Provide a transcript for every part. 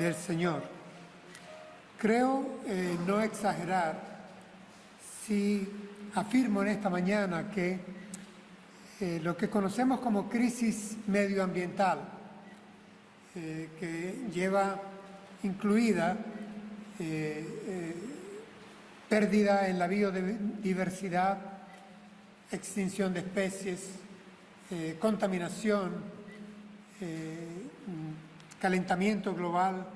del Señor. Creo no exagerar si afirmo en esta mañana que lo que conocemos como crisis medioambiental, que lleva incluida pérdida en la biodiversidad, extinción de especies, contaminación, calentamiento global,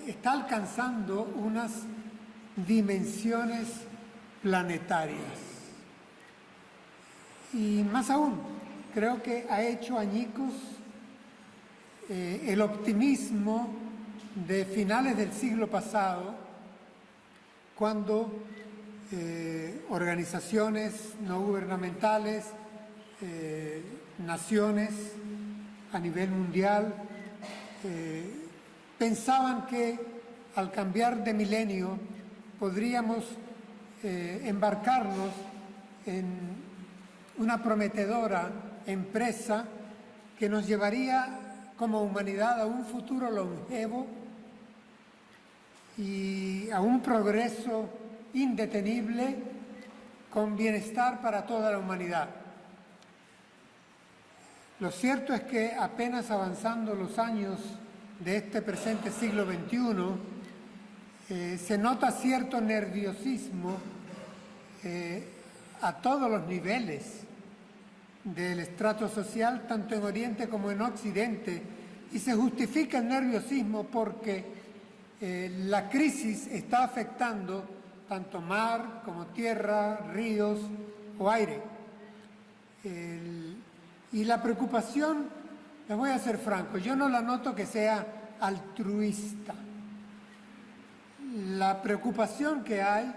está alcanzando unas dimensiones planetarias. Y más aún, creo que ha hecho añicos el optimismo de finales del siglo pasado, cuando organizaciones no gubernamentales, naciones a nivel mundial, pensaban que al cambiar de milenio podríamos embarcarnos en una prometedora empresa que nos llevaría como humanidad a un futuro longevo y a un progreso indetenible con bienestar para toda la humanidad. Lo cierto es que apenas avanzando los años de este presente siglo XXI, se nota cierto nerviosismo a todos los niveles del estrato social, tanto en Oriente como en Occidente, y se justifica el nerviosismo porque la crisis está afectando tanto mar como tierra, ríos o aire. Y la preocupación, les voy a ser franco, yo no la noto que sea altruista. La preocupación que hay,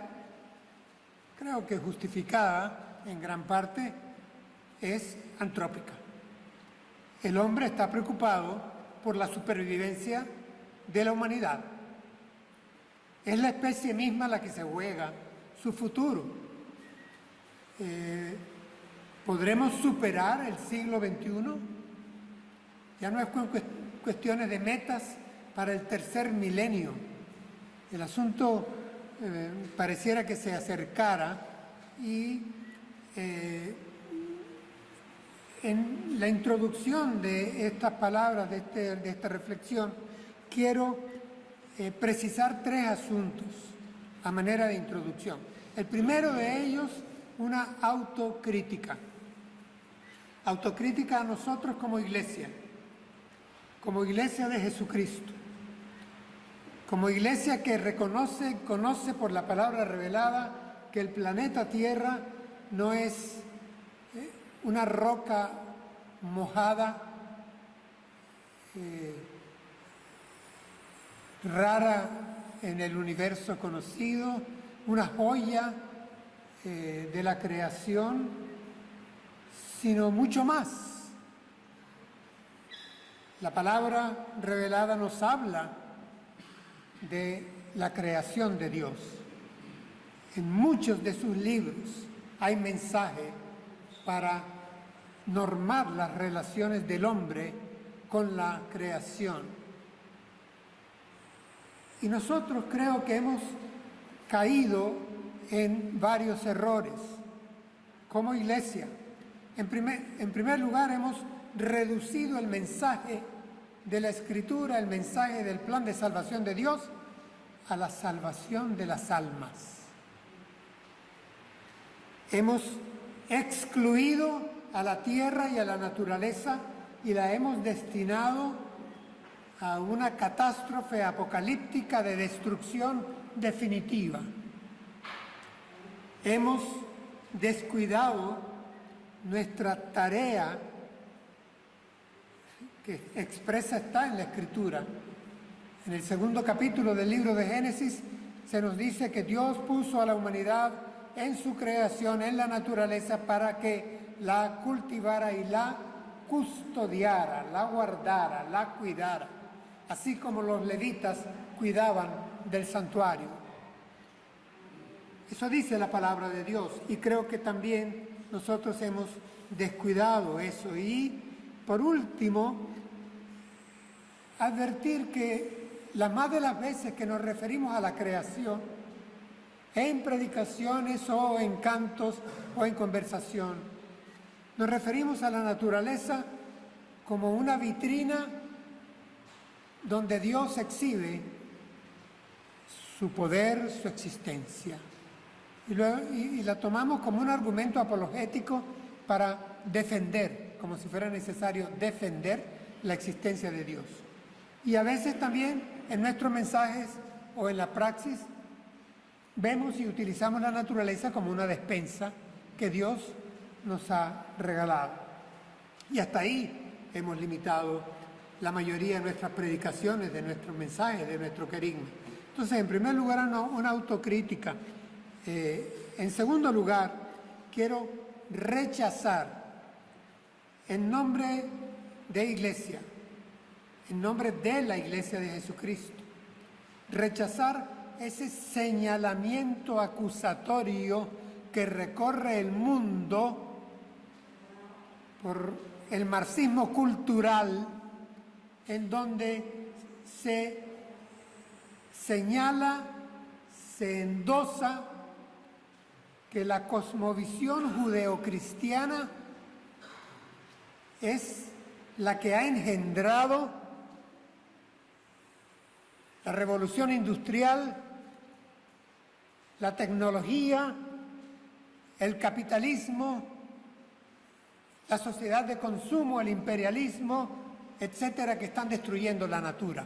creo que justificada en gran parte, es antrópica. El hombre está preocupado por la supervivencia de la humanidad. Es la especie misma la que se juega su futuro. ¿Podremos superar el siglo XXI? Ya no es cuestiones de metas para el tercer milenio. El asunto pareciera que se acercara y en la introducción de estas palabras, de esta reflexión, quiero precisar tres asuntos a manera de introducción. El primero de ellos, una autocrítica. Autocrítica a nosotros como iglesia de Jesucristo, como iglesia que conoce por la palabra revelada que el planeta Tierra no es una roca mojada, rara en el universo conocido, una joya de la creación, sino mucho más. La palabra revelada nos habla de la creación de Dios. En muchos de sus libros hay mensaje para normar las relaciones del hombre con la creación. Y nosotros creo que hemos caído en varios errores como iglesia. En primer lugar, hemos reducido el mensaje de la Escritura, el mensaje del plan de salvación de Dios, a la salvación de las almas. Hemos excluido a la tierra y a la naturaleza y la hemos destinado a una catástrofe apocalíptica de destrucción definitiva. Hemos descuidado nuestra tarea que expresa está en la Escritura. En el segundo capítulo del libro de Génesis se nos dice que Dios puso a la humanidad en su creación, en la naturaleza, para que la cultivara y la custodiara, la guardara, la cuidara, así como los levitas cuidaban del santuario. Eso dice la palabra de Dios y creo que también nosotros hemos descuidado eso. Y por último, advertir que la más de las veces que nos referimos a la creación, en predicaciones o en cantos o en conversación, nos referimos a la naturaleza como una vitrina donde Dios exhibe su poder, su existencia. Y la tomamos como un argumento apologético para defender, como si fuera necesario defender la existencia de Dios. Y a veces también en nuestros mensajes o en la praxis vemos y utilizamos la naturaleza como una despensa que Dios nos ha regalado. Y hasta ahí hemos limitado la mayoría de nuestras predicaciones, de nuestros mensajes, de nuestro querigma. Entonces, en primer lugar, una autocrítica. En segundo lugar, quiero rechazar en nombre de Iglesia, en nombre de la Iglesia de Jesucristo, rechazar ese señalamiento acusatorio que recorre el mundo por el marxismo cultural, en donde se señala, se endosa que la cosmovisión judeocristiana es la que ha engendrado la revolución industrial, la tecnología, el capitalismo, la sociedad de consumo, el imperialismo, etcétera, que están destruyendo la natura.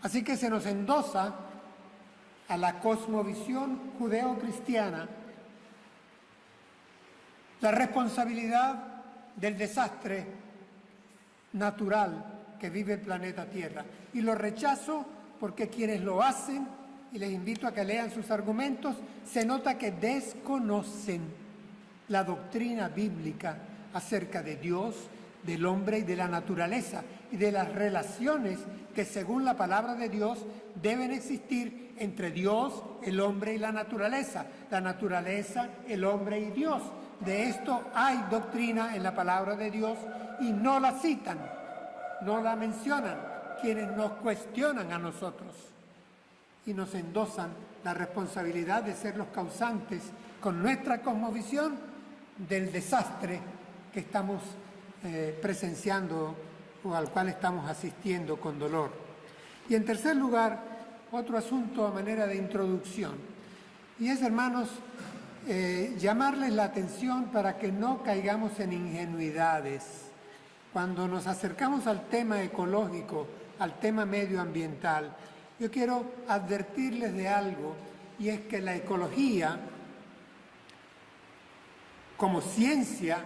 Así que se nos endosa a la cosmovisión judeo-cristiana la responsabilidad del desastre natural que vive el planeta Tierra. Y lo rechazo porque quienes lo hacen, y les invito a que lean sus argumentos, se nota que desconocen la doctrina bíblica acerca de Dios, del hombre y de la naturaleza, y de las relaciones que según la palabra de Dios deben existir entre Dios, el hombre y la naturaleza, el hombre y Dios. De esto hay doctrina en la palabra de Dios y no la citan, no la mencionan quienes nos cuestionan a nosotros y nos endosan la responsabilidad de ser los causantes con nuestra cosmovisión del desastre que estamos presenciando o al cual estamos asistiendo con dolor. Y en tercer lugar, otro asunto a manera de introducción, y es, hermanos, llamarles la atención para que no caigamos en ingenuidades. Cuando nos acercamos al tema ecológico, al tema medioambiental, yo quiero advertirles de algo, y es que la ecología, como ciencia,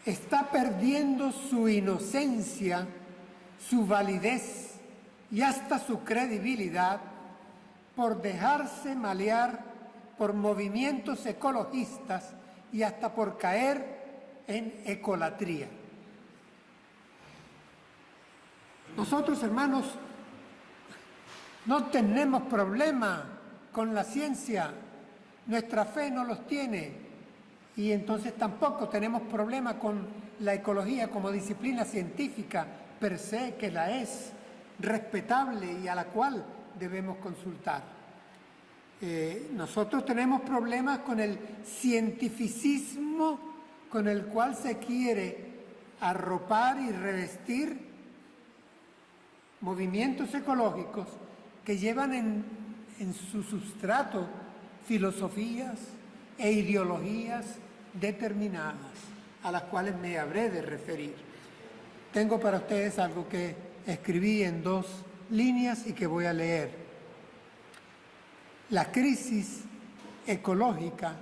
está perdiendo su inocencia, su validez y hasta su credibilidad por dejarse malear por movimientos ecologistas y hasta por caer en ecolatría. Nosotros, hermanos, no tenemos problema con la ciencia, nuestra fe no los tiene, y entonces tampoco tenemos problema con la ecología como disciplina científica per se, que la es respetable y a la cual debemos consultar. Nosotros tenemos problemas con el cientificismo con el cual se quiere arropar y revestir movimientos ecológicos que llevan en su sustrato filosofías e ideologías determinadas, a las cuales me habré de referir. Tengo para ustedes algo que escribí en 2 líneas y que voy a leer. La crisis ecológica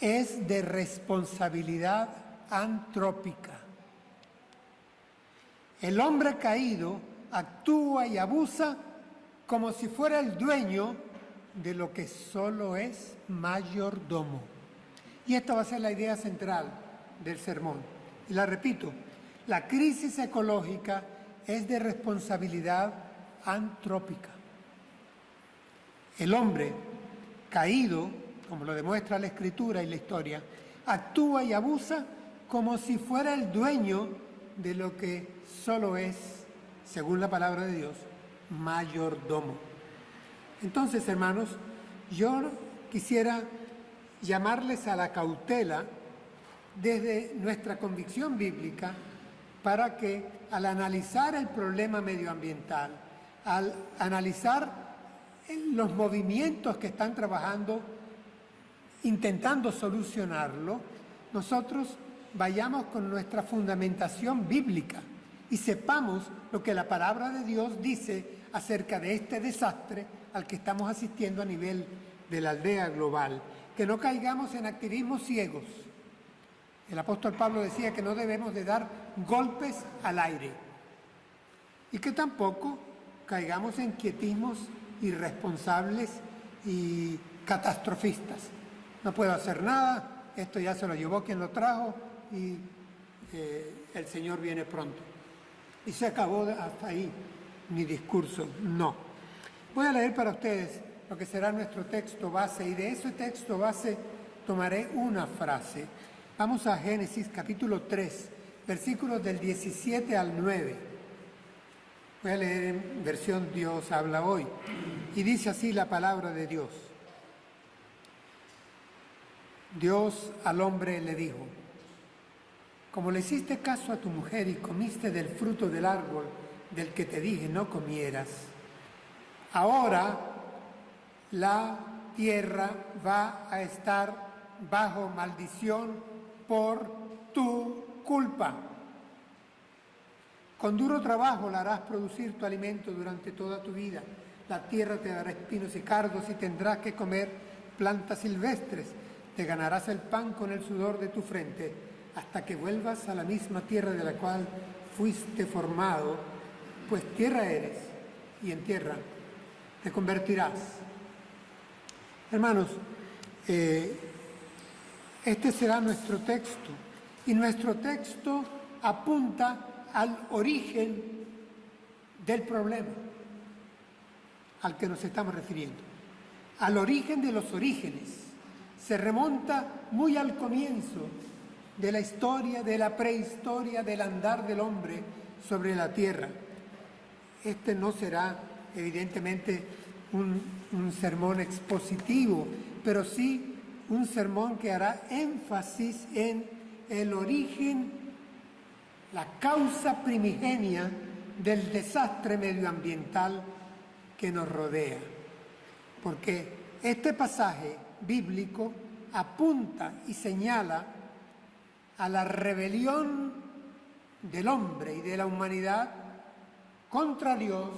es de responsabilidad antrópica. El hombre caído actúa y abusa como si fuera el dueño de lo que solo es mayordomo. Y esta va a ser la idea central del sermón. Y la repito, la crisis ecológica es de responsabilidad antrópica. El hombre caído, como lo demuestra la Escritura y la historia, actúa y abusa como si fuera el dueño de lo que solo es, según la palabra de Dios, mayordomo. Entonces, hermanos, yo quisiera llamarles a la cautela desde nuestra convicción bíblica para que al analizar el problema medioambiental, al analizar los movimientos que están trabajando, intentando solucionarlo, nosotros vayamos con nuestra fundamentación bíblica y sepamos lo que la palabra de Dios dice acerca de este desastre al que estamos asistiendo a nivel de la aldea global. Que no caigamos en activismos ciegos. El apóstol Pablo decía que no debemos de dar golpes al aire y que tampoco caigamos en quietismos irresponsables y catastrofistas. No puedo hacer nada, esto ya se lo llevó quien lo trajo y el Señor viene pronto. Y se acabó hasta ahí mi discurso. No. Voy a leer para ustedes lo que será nuestro texto base y de ese texto base tomaré una frase. Vamos a Génesis capítulo 3, versículos del 17 al 9. Voy a leer en versión Dios habla hoy. Y dice así la palabra de Dios. Dios al hombre le dijo: como le hiciste caso a tu mujer y comiste del fruto del árbol del que te dije no comieras, ahora la tierra va a estar bajo maldición por tu culpa. Con duro trabajo la harás producir tu alimento durante toda tu vida. La tierra te dará espinos y cardos y tendrás que comer plantas silvestres. Te ganarás el pan con el sudor de tu frente hasta que vuelvas a la misma tierra de la cual fuiste formado, pues tierra eres y en tierra te convertirás. Hermanos, este será nuestro texto y nuestro texto apunta al origen del problema al que nos estamos refiriendo, al origen de los orígenes. Se remonta muy al comienzo de la historia, de la prehistoria, del andar del hombre sobre la tierra. Este no será evidentemente un sermón expositivo, pero sí un sermón que hará énfasis en el origen, la causa primigenia del desastre medioambiental que nos rodea. Porque este pasaje bíblico apunta y señala a la rebelión del hombre y de la humanidad contra Dios,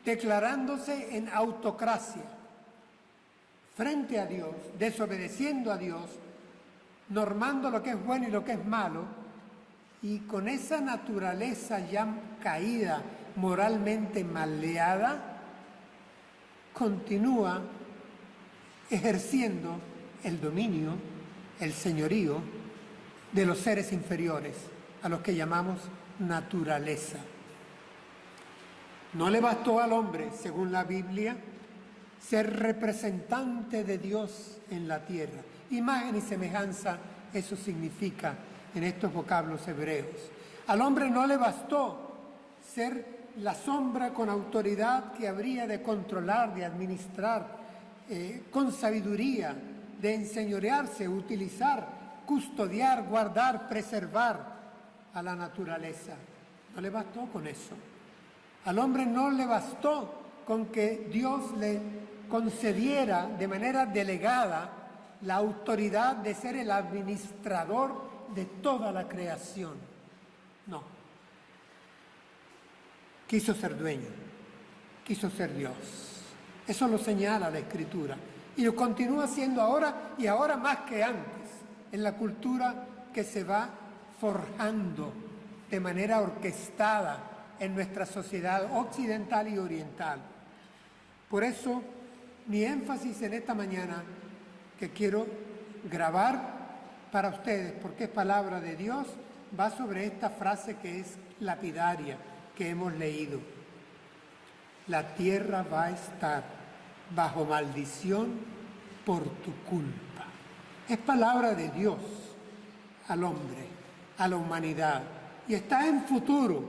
declarándose en autocracia frente a Dios, desobedeciendo a Dios, normando lo que es bueno y lo que es malo, y con esa naturaleza ya caída, moralmente maleada, continúa ejerciendo el dominio, el señorío de los seres inferiores, a los que llamamos naturaleza. No le bastó al hombre, según la Biblia, ser representante de Dios en la tierra. Imagen y semejanza, eso significa en estos vocablos hebreos. Al hombre no le bastó ser la sombra con autoridad que habría de controlar, de administrar, con sabiduría, de enseñorearse, utilizar, custodiar, guardar, preservar a la naturaleza. No le bastó con eso. Al hombre no le bastó con que Dios le concediera de manera delegada la autoridad de ser el administrador de toda la creación. No. Quiso ser dueño, quiso ser Dios. Eso lo señala la Escritura. Y lo continúa haciendo ahora y ahora más que antes, en la cultura que se va forjando de manera orquestada en nuestra sociedad occidental y oriental. Por eso, mi énfasis en esta mañana, que quiero grabar para ustedes, porque es palabra de Dios, va sobre esta frase que es lapidaria, que hemos leído. La tierra va a estar bajo maldición por tu culpa. Es palabra de Dios al hombre, a la humanidad, y está en futuro.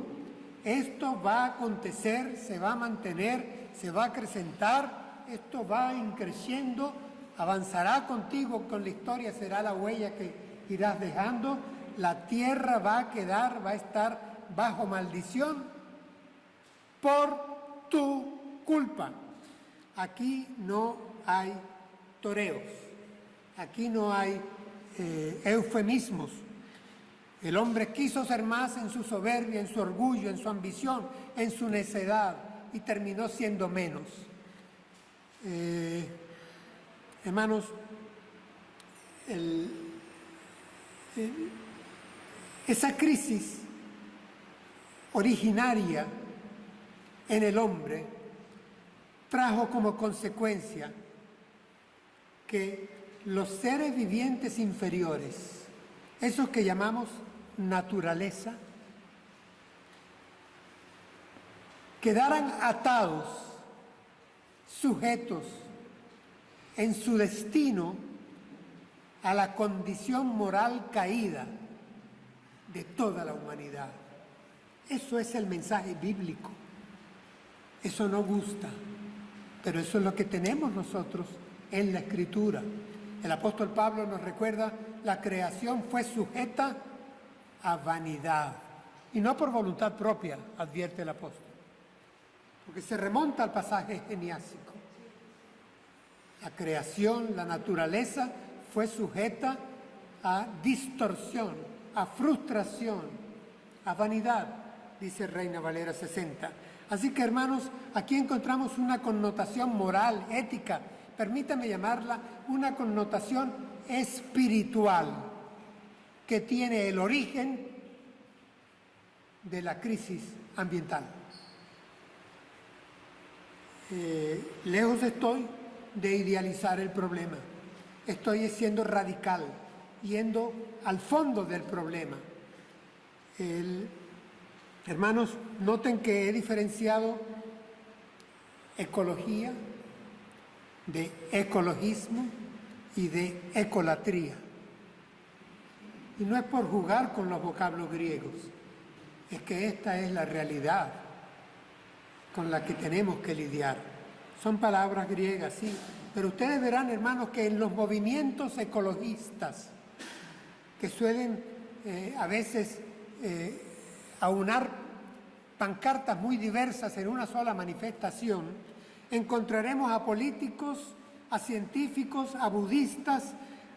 Esto va a acontecer, se va a mantener, se va a acrecentar, esto va creciendo, avanzará contigo con la historia, será la huella que irás dejando. La tierra va a quedar, va a estar bajo maldición por tu culpa. Aquí no hay toreos, aquí no hay eufemismos. El hombre quiso ser más en su soberbia, en su orgullo, en su ambición, en su necedad, y terminó siendo menos. Hermanos, esa crisis originaria en el hombre trajo como consecuencia que los seres vivientes inferiores, esos que llamamos naturaleza, quedaran atados, sujetos en su destino a la condición moral caída de toda la humanidad. Eso es el mensaje bíblico. Eso no gusta, pero eso es lo que tenemos nosotros en la Escritura. El apóstol Pablo nos recuerda, la creación fue sujeta a vanidad, y no por voluntad propia, advierte el apóstol, porque se remonta al pasaje geniásico. La creación, la naturaleza, fue sujeta a distorsión, a frustración, a vanidad, dice Reina Valera 60. Así que, hermanos, aquí encontramos una connotación moral, ética, permítame llamarla una connotación espiritual, que tiene el origen de la crisis ambiental. Lejos estoy de idealizar el problema. Estoy siendo radical, yendo al fondo del problema. Hermanos, noten que he diferenciado ecología de ecologismo y de ecolatría. Y no es por jugar con los vocablos griegos, es que esta es la realidad con la que tenemos que lidiar. Son palabras griegas, sí, pero ustedes verán, hermanos, que en los movimientos ecologistas, que suelen a veces aunar pancartas muy diversas en una sola manifestación, encontraremos a políticos, a científicos, a budistas,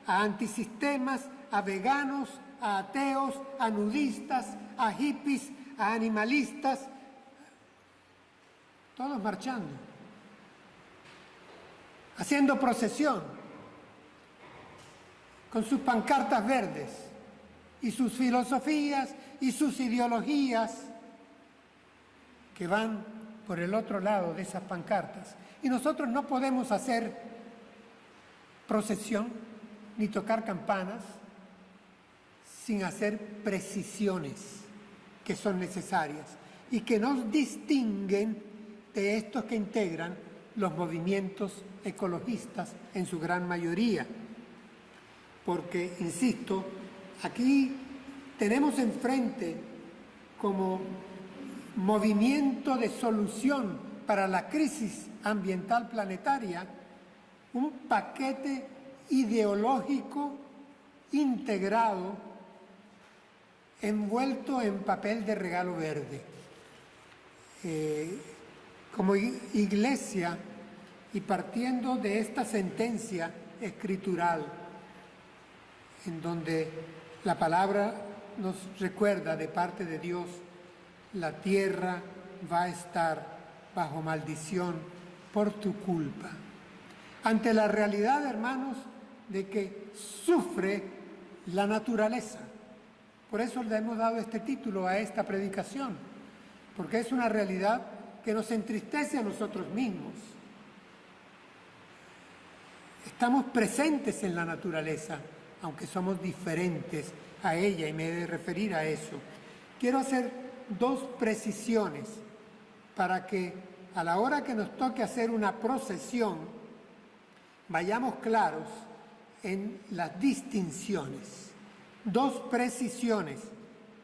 a antisistemas, a veganos, a ateos, a nudistas, a hippies, a animalistas, todos marchando, haciendo procesión, con sus pancartas verdes y sus filosofías y sus ideologías que van por el otro lado de esas pancartas. Y nosotros no podemos hacer procesión ni tocar campanas sin hacer precisiones que son necesarias y que nos distinguen de estos que integran los movimientos ecologistas en su gran mayoría. Porque, insisto, aquí tenemos enfrente como movimiento de solución para la crisis ambiental planetaria un paquete ideológico integrado, envuelto en papel de regalo verde. Como iglesia, y partiendo de esta sentencia escritural, en donde la palabra nos recuerda de parte de Dios, la tierra va a estar bajo maldición por tu culpa. Ante la realidad, hermanos, de que sufre la naturaleza. Por eso le hemos dado este título a esta predicación, porque es una realidad que nos entristece a nosotros mismos. Estamos presentes en la naturaleza, aunque somos diferentes a ella, y me he de referir a eso. Quiero hacer dos precisiones para que a la hora que nos toque hacer una procesión, vayamos claros en las distinciones. Dos precisiones.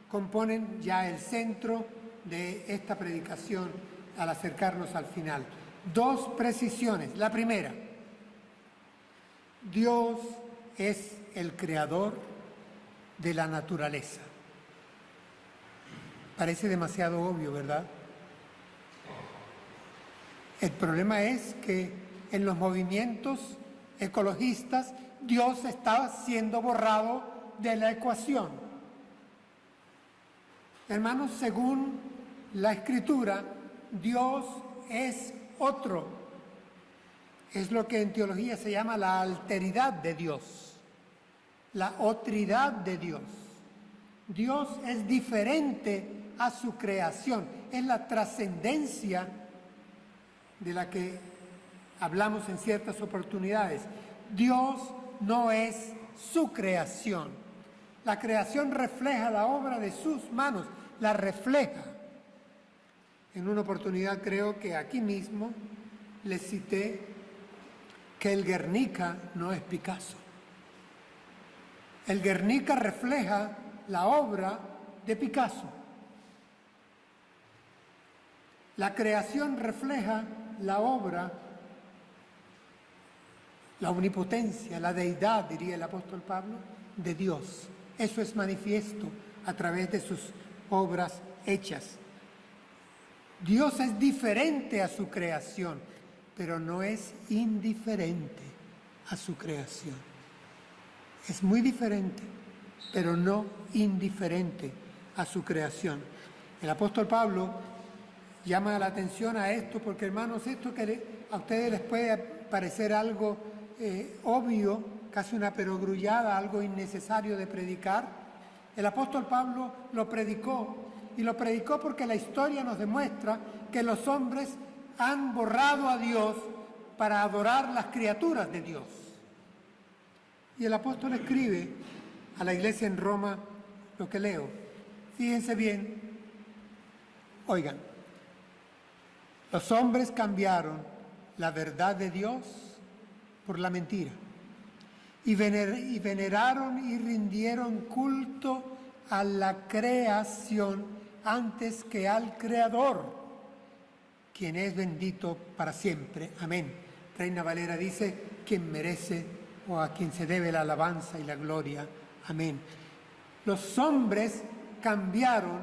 componen ya el centro de esta predicación al acercarnos al final. Dos precisiones. La primera, Dios es el creador de la naturaleza. Parece demasiado obvio, ¿verdad? El problema es que en los movimientos ecologistas Dios estaba siendo borrado de la ecuación. Hermanos, según la Escritura, Dios es otro. Es lo que en teología se llama la alteridad de Dios, la otridad de Dios. Dios es diferente a su creación, es la trascendencia de la que hablamos en ciertas oportunidades. Dios no es su creación. La creación refleja la obra de sus manos, la refleja. En una oportunidad creo que aquí mismo les cité que el Guernica no es Picasso. El Guernica refleja la obra de Picasso. La creación refleja la obra, la omnipotencia, la deidad, diría el apóstol Pablo, de Dios. Eso es manifiesto a través de sus obras hechas. Dios es diferente a su creación, pero no es indiferente a su creación. Es muy diferente, pero no indiferente a su creación. El apóstol Pablo llama la atención a esto porque, hermanos, esto que a ustedes les puede parecer algo obvio, casi una perogrullada, algo innecesario de predicar, el apóstol Pablo lo predicó. Y lo predicó porque la historia nos demuestra que los hombres han borrado a Dios para adorar las criaturas de Dios. Y el apóstol escribe a la iglesia en Roma lo que leo. Fíjense bien, oigan, los hombres cambiaron la verdad de Dios por la mentira y veneraron y rindieron culto a la creación antes que al Creador, quien es bendito para siempre. Amén. Reina Valera dice, quien merece o a quien se debe la alabanza y la gloria. Amén. Los hombres cambiaron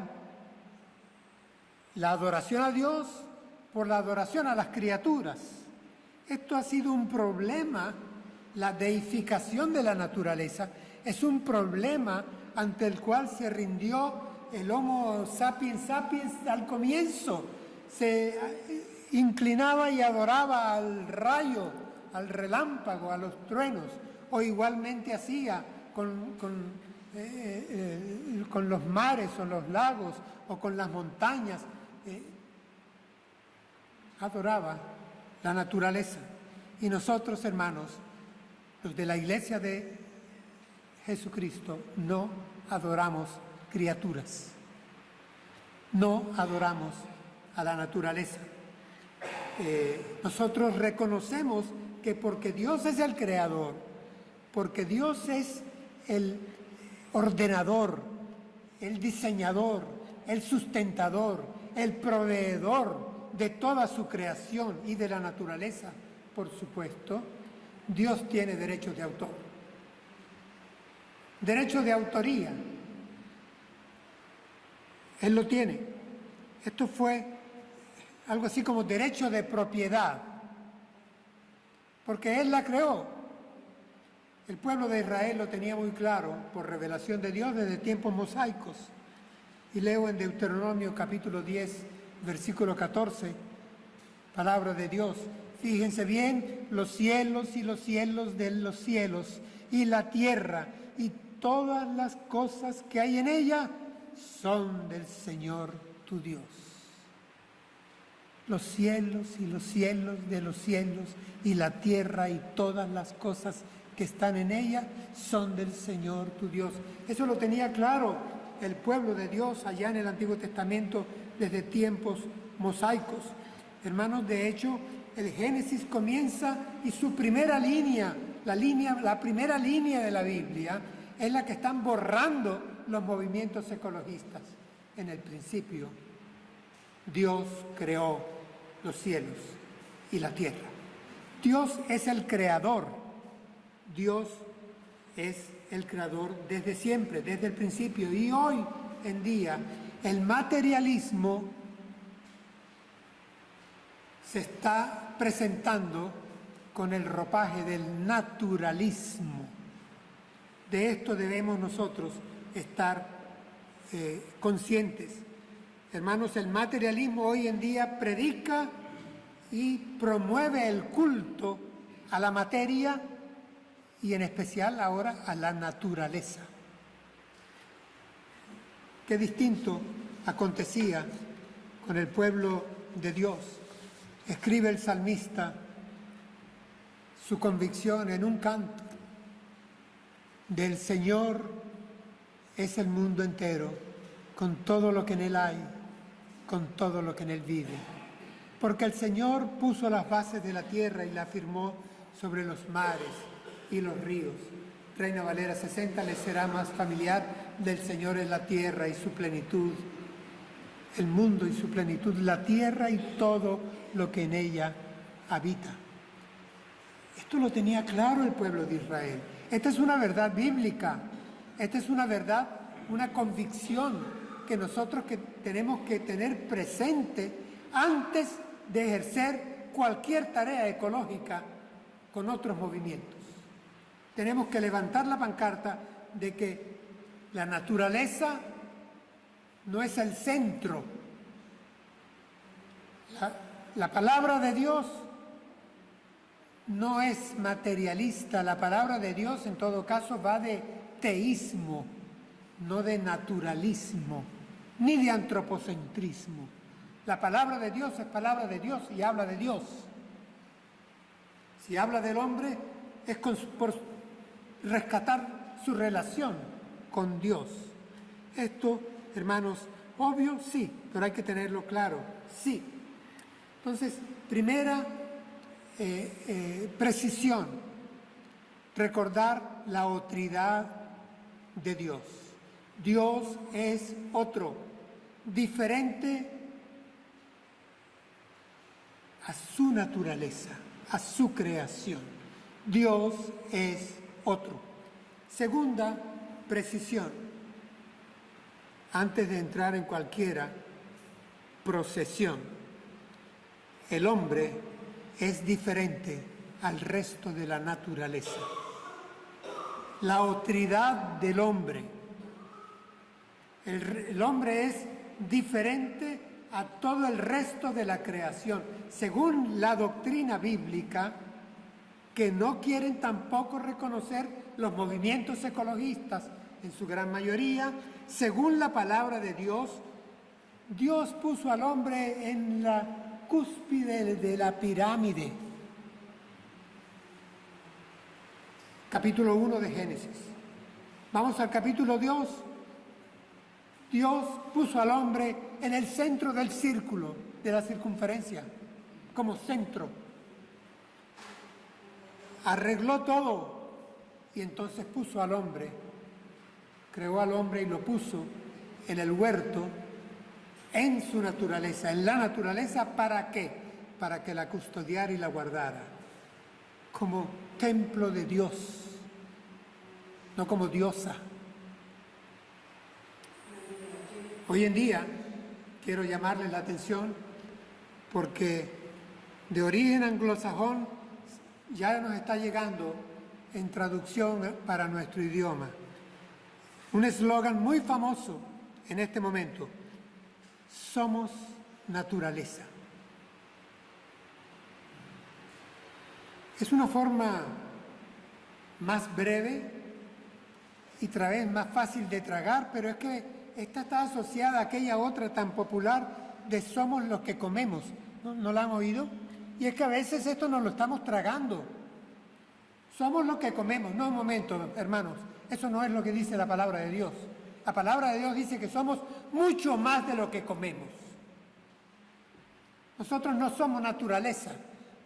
la adoración a Dios por la adoración a las criaturas. Esto ha sido un problema, la deificación de la naturaleza es un problema ante el cual se rindió el Homo sapiens sapiens al comienzo. Se inclinaba y adoraba al rayo, al relámpago, a los truenos, o igualmente hacía con los mares o los lagos o con las montañas. Adoraba la naturaleza. Y nosotros, hermanos, los de la Iglesia de Jesucristo, no adoramos criaturas. No adoramos a la naturaleza. Nosotros reconocemos que porque Dios es el creador, porque Dios es el ordenador, el diseñador, el sustentador, el proveedor de toda su creación y de la naturaleza, por supuesto, Dios tiene derechos de autor. Derecho de autoría. Él lo tiene. Esto fue algo así como derecho de propiedad, porque Él la creó. El pueblo de Israel lo tenía muy claro por revelación de Dios desde tiempos mosaicos. Y leo en Deuteronomio capítulo 10, versículo 14, palabra de Dios. Fíjense bien, los cielos y los cielos de los cielos y la tierra y todas las cosas que hay en ella son del Señor tu Dios. Los cielos y los cielos de los cielos y la tierra y todas las cosas que están en ella son del Señor tu Dios. Eso lo tenía claro el pueblo de Dios allá en el Antiguo Testamento desde tiempos mosaicos. Hermanos, de hecho, el Génesis comienza y su primera línea, la primera línea de la Biblia, es la que están borrando los movimientos ecologistas. En el principio, Dios creó los cielos y la tierra. Dios es el creador. Dios es el creador desde siempre, desde el principio. Y hoy en día, el materialismo se está presentando con el ropaje del naturalismo. De esto debemos nosotros estar conscientes. Hermanos, el materialismo hoy en día predica y promueve el culto a la materia y en especial ahora a la naturaleza. Qué distinto acontecía con el pueblo de Dios. Escribe el salmista su convicción en un canto: del Señor es el mundo entero, con todo lo que en él hay, con todo lo que en él vive. Porque el Señor puso las bases de la tierra y la afirmó sobre los mares y los ríos. Reina Valera 60 les será más familiar: del Señor es la tierra y su plenitud, el mundo y su plenitud, la tierra y todo lo que en ella habita. Esto lo tenía claro el pueblo de Israel. Esta es una verdad bíblica, esta es una verdad, una convicción que nosotros tenemos que tener presente antes de ejercer cualquier tarea ecológica con otros movimientos. Tenemos que levantar la pancarta de que la naturaleza no es el centro. La palabra de Dios no es materialista. La palabra de Dios, en todo caso, va de teísmo, no de naturalismo, ni de antropocentrismo. La palabra de Dios es palabra de Dios y habla de Dios. Si habla del hombre, es por rescatar su relación con Dios. Esto, hermanos, obvio, sí, pero hay que tenerlo claro, sí. Entonces, primera precisión, recordar la otridad de Dios. Dios es otro, diferente a su naturaleza, a su creación. Dios es otro. Segunda precisión, antes de entrar en cualquiera procesión, el hombre es diferente al resto de la naturaleza. La otridad del hombre. El hombre es diferente a todo el resto de la creación, según la doctrina bíblica, que no quieren tampoco reconocer los movimientos ecologistas en su gran mayoría. Según la palabra de Dios, Dios puso al hombre en la cúspide de la pirámide. Capítulo 1 de Génesis. Vamos al capítulo 2. Dios puso al hombre en el centro del círculo, de la circunferencia, como centro. Arregló todo y entonces puso al hombre, creó al hombre y lo puso en el huerto, en su naturaleza, en la naturaleza. ¿Para qué? Para que la custodiara y la guardara, como templo de Dios, no como diosa. Hoy en día quiero llamarles la atención porque de origen anglosajón ya nos está llegando en traducción para nuestro idioma un eslogan muy famoso en este momento: somos naturaleza. Es una forma más breve y otra vez más fácil de tragar, pero es que esta está asociada a aquella otra tan popular de somos los que comemos. ¿No la han oído? Y es que a veces esto nos lo estamos tragando. Somos los que comemos. No, un momento, hermanos. Eso no es lo que dice la palabra de Dios. La palabra de Dios dice que somos mucho más de lo que comemos. Nosotros no somos naturaleza.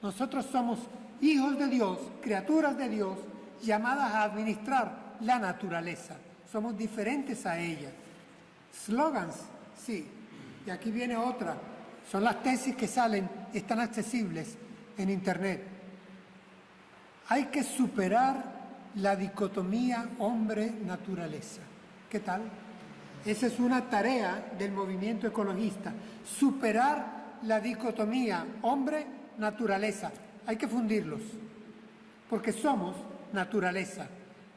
Nosotros somos hijos de Dios, criaturas de Dios, llamadas a administrar la naturaleza. somos diferentes a ella. Slogans, sí. Y aquí viene otra. Son las tesis que salen, están accesibles en Internet. Hay que superar la dicotomía hombre-naturaleza. ¿Qué tal? Esa es una tarea del movimiento ecologista. Superar la dicotomía hombre-naturaleza. Hay que fundirlos, porque somos naturaleza.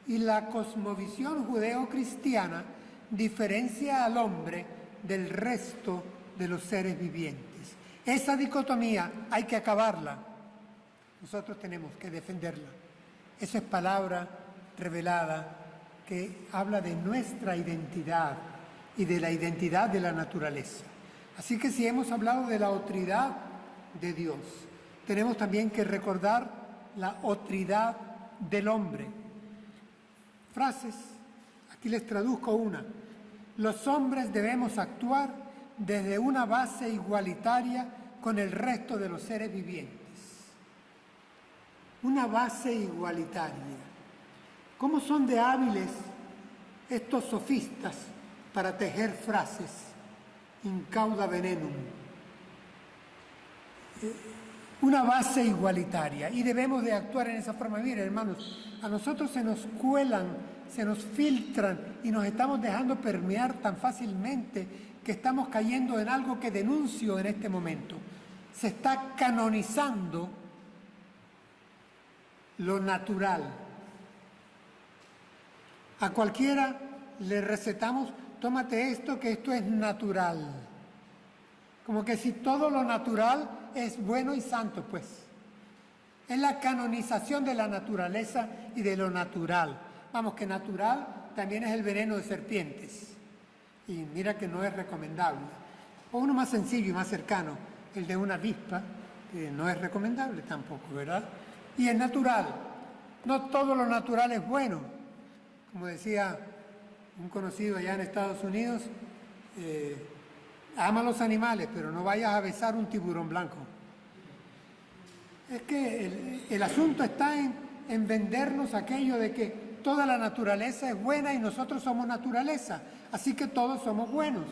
Y la cosmovisión judeo-cristiana diferencia al hombre del resto de los seres vivientes. Esa dicotomía hay que acabarla. Nosotros tenemos que defenderla. Esa es palabra revelada que habla de nuestra identidad y de la identidad de la naturaleza. Así que si hemos hablado de la otridad de Dios, tenemos también que recordar la otridad del hombre. Frases, aquí les traduzco una. Los hombres debemos actuar desde una base igualitaria con el resto de los seres vivientes. Una base igualitaria. ¿Cómo son de hábiles estos sofistas para tejer frases? In cauda venenum. Una base igualitaria. Y debemos de actuar en esa forma. Miren, hermanos, a nosotros se nos cuelan, se nos filtran y nos estamos dejando permear tan fácilmente que estamos cayendo en algo que denuncio en este momento. Se está canonizando lo natural. A cualquiera le recetamos, tómate esto, que esto es natural. Como que si todo lo natural es bueno y santo, pues. Es la canonización de la naturaleza y de lo natural. Vamos, que natural también es el veneno de serpientes. Y mira que no es recomendable. O uno más sencillo y más cercano, el de una avispa, que no es recomendable tampoco, ¿verdad? Y es natural. No todo lo natural es bueno. Como decía un conocido allá en Estados Unidos, ama los animales, pero no vayas a besar un tiburón blanco. Es que el asunto está en vendernos aquello de que toda la naturaleza es buena y nosotros somos naturaleza. Así que todos somos buenos.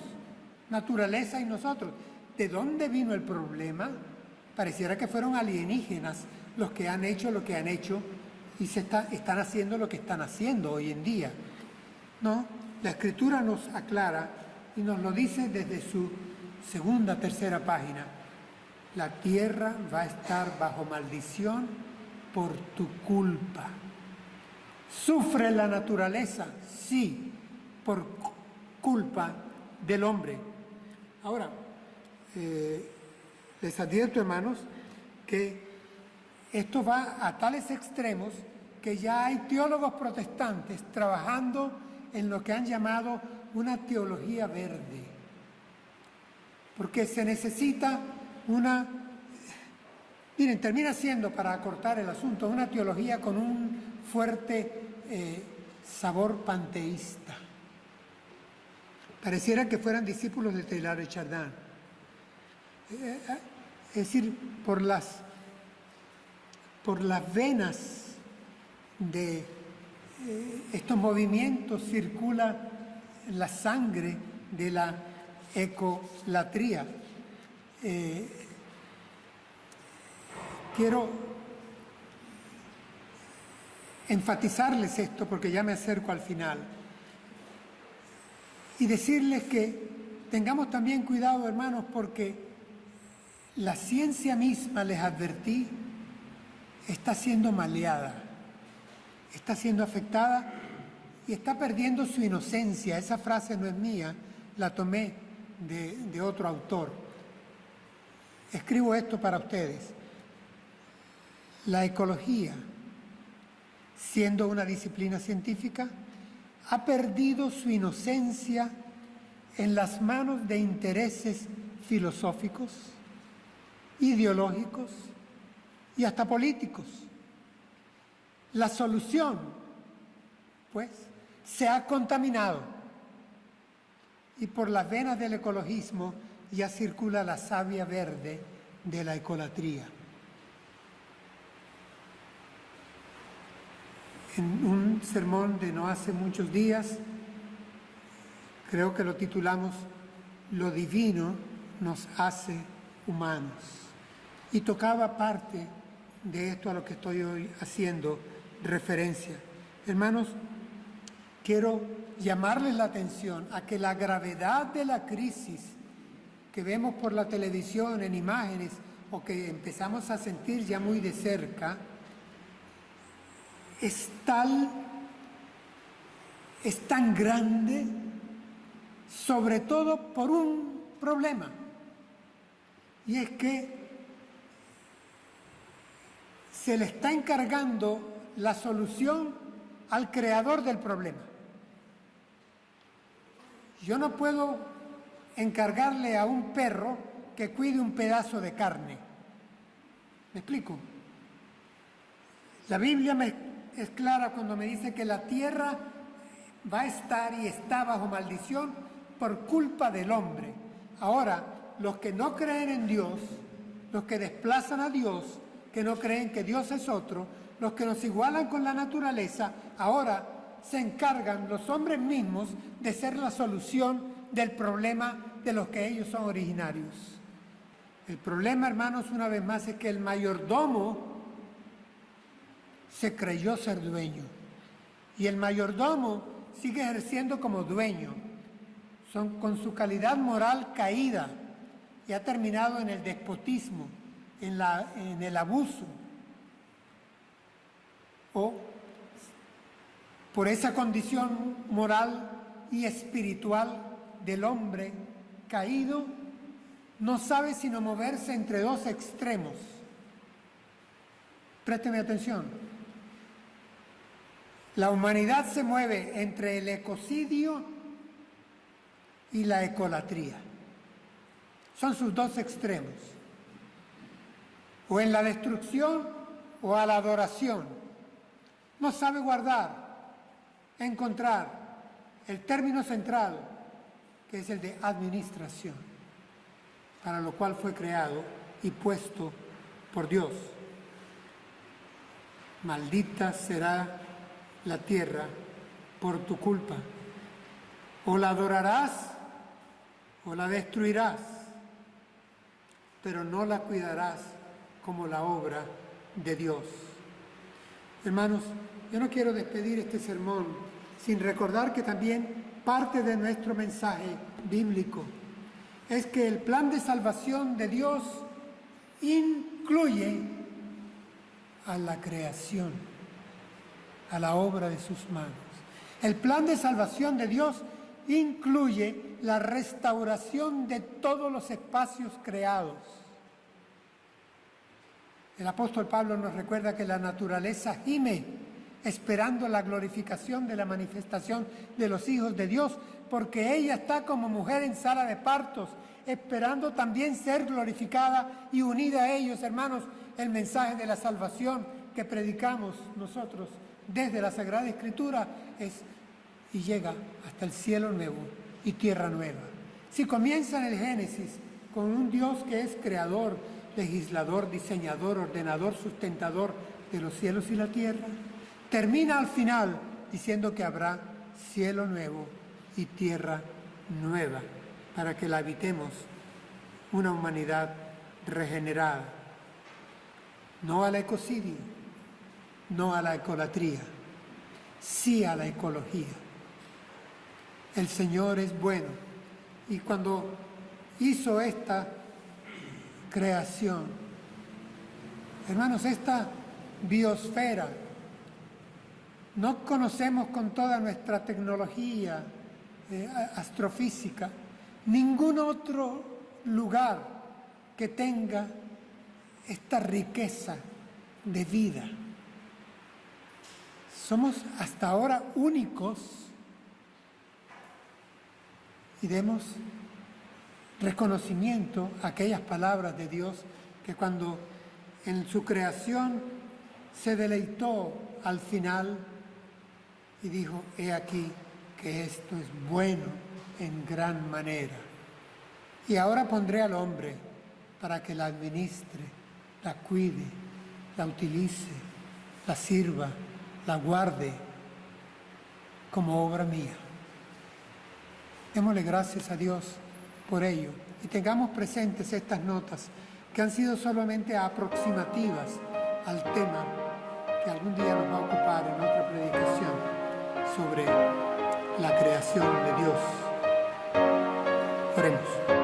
Naturaleza y nosotros. ¿De dónde vino el problema? Pareciera que fueron alienígenas los que han hecho lo que han hecho y están haciendo lo que están haciendo hoy en día. No, la Escritura nos aclara y nos lo dice desde su segunda, tercera página. La tierra va a estar bajo maldición por tu culpa. ¿Sufre la naturaleza? Sí, por culpa del hombre. Ahora, les advierto, hermanos, que esto va a tales extremos que ya hay teólogos protestantes trabajando en lo que han llamado una teología verde. Porque se necesita miren, termina siendo, para acortar el asunto, una teología con un fuerte sabor panteísta. Pareciera que fueran discípulos de Teilhard de Chardin. Es decir, por las venas de estos movimientos circula la sangre de la ecolatría. Quiero enfatizarles esto porque ya me acerco al final y decirles que tengamos también cuidado, hermanos, porque la ciencia misma, les advertí, está siendo maleada, está siendo afectada y está perdiendo su inocencia. Esa frase no es mía, la tomé de otro autor. Escribo esto para ustedes. La ecología, siendo una disciplina científica, ha perdido su inocencia en las manos de intereses filosóficos, ideológicos y hasta políticos. La solución, pues, se ha contaminado y por las venas del ecologismo ya circula la savia verde de la ecolatría. En un sermón de no hace muchos días Creo que lo titulamos "Lo divino nos hace humanos". Y tocaba parte de esto a lo que estoy hoy haciendo referencia. Hermanos, quiero llamarles la atención a que la gravedad de la crisis que vemos por la televisión en imágenes o que empezamos a sentir ya muy de cerca, es tan grande, sobre todo por un problema, y es que se le está encargando la solución al creador del problema. Yo no puedo encargarle a un perro que cuide un pedazo de carne. ¿Me explico? La Biblia es clara cuando me dice que la tierra va a estar y está bajo maldición por culpa del hombre. Ahora, los que no creen en Dios, los que desplazan a Dios, que no creen que Dios es otro, los que nos igualan con la naturaleza, ahora se encargan los hombres mismos de ser la solución del problema de los que ellos son originarios. El problema, hermanos, una vez más, es que el mayordomo se creyó ser dueño. Y el mayordomo sigue ejerciendo como dueño, con su calidad moral caída, y ha terminado en el despotismo, en el abuso. O por esa condición moral y espiritual del hombre caído, no sabe sino moverse entre dos extremos. Présteme atención. La humanidad se mueve entre el ecocidio y la ecolatría. Son sus dos extremos. O en la destrucción o a la adoración. No sabe encontrar el término central, que es el de administración, para lo cual fue creado y puesto por Dios. Maldita será la tierra por tu culpa. O la adorarás o la destruirás, pero no la cuidarás como la obra de Dios. Hermanos, yo no quiero despedir este sermón sin recordar que también parte de nuestro mensaje bíblico es que el plan de salvación de Dios incluye a la creación, a la obra de sus manos. El plan de salvación de Dios incluye la restauración de todos los espacios creados. El apóstol Pablo nos recuerda que la naturaleza gime esperando la glorificación de la manifestación de los hijos de Dios, porque ella está como mujer en sala de partos, esperando también ser glorificada y unida a ellos, hermanos, el mensaje de la salvación que predicamos nosotros desde la Sagrada Escritura y llega hasta el cielo nuevo y tierra nueva. Si comienza en el Génesis con un Dios que es creador, legislador, diseñador, ordenador, sustentador de los cielos y la tierra, termina al final diciendo que habrá cielo nuevo y tierra nueva para que la habitemos, una humanidad regenerada. No al ecocidio, no a la ecolatría, sí a la ecología. El Señor es bueno, y cuando hizo esta creación, hermanos, esta biosfera, no conocemos con toda nuestra tecnología astrofísica ningún otro lugar que tenga esta riqueza de vida. Somos hasta ahora únicos y demos reconocimiento a aquellas palabras de Dios que cuando en su creación se deleitó al final y dijo: he aquí que esto es bueno en gran manera. Y ahora pondré al hombre para que la administre, la cuide, la utilice, la sirva, la guarde como obra mía. Démosle gracias a Dios por ello y tengamos presentes estas notas que han sido solamente aproximativas al tema que algún día nos va a ocupar en otra predicación sobre la creación de Dios. Oremos.